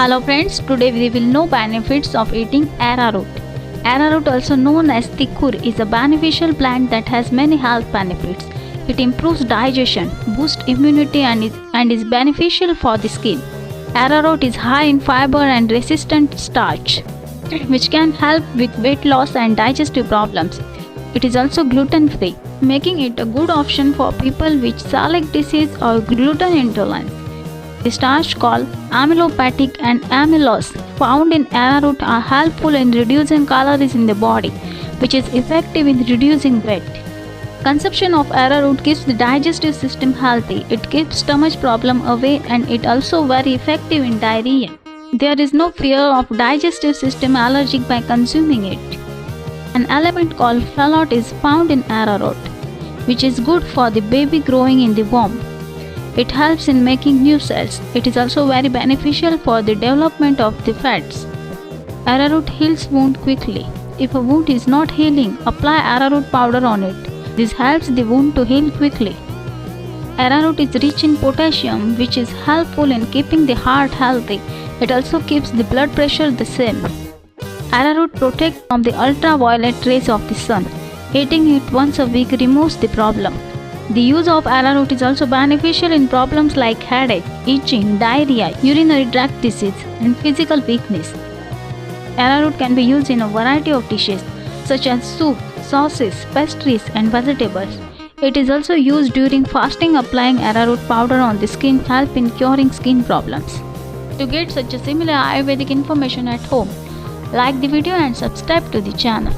Hello friends, today we will know benefits of eating arrowroot. Arrowroot, also known as tikur, is a beneficial plant that has many health benefits. It improves digestion, boosts immunity and is beneficial for the skin. Arrowroot is high in fiber and resistant starch, which can help with weight loss and digestive problems. It is also gluten-free, making it a good option for people with celiac disease or gluten intolerance. The starch called amylopathic and amylose found in arrowroot are helpful in reducing calories in the body, which is effective in reducing weight. Consumption of arrowroot keeps the digestive system healthy. It keeps stomach problem away and it also very effective in diarrhea. There is no fear of digestive system allergic by consuming it. An element called folate is found in arrowroot, which is good for the baby growing in the womb. It helps in making new cells. It is also very beneficial for the development of the fats. Arrowroot heals wound quickly. If a wound is not healing, apply arrowroot powder on it. This helps the wound to heal quickly. Arrowroot is rich in potassium, which is helpful in keeping the heart healthy. It also keeps the blood pressure the same. Arrowroot protects from the ultraviolet rays of the sun. Eating it once a week removes the problem. The use of arrowroot is also beneficial in problems like headache, itching, diarrhea, urinary tract disease, and physical weakness. Arrowroot can be used in a variety of dishes such as soup, sauces, pastries, and vegetables. It is also used during fasting. Applying arrowroot powder on the skin helps in curing skin problems. To get such a similar Ayurvedic information at home, like the video and subscribe to the channel.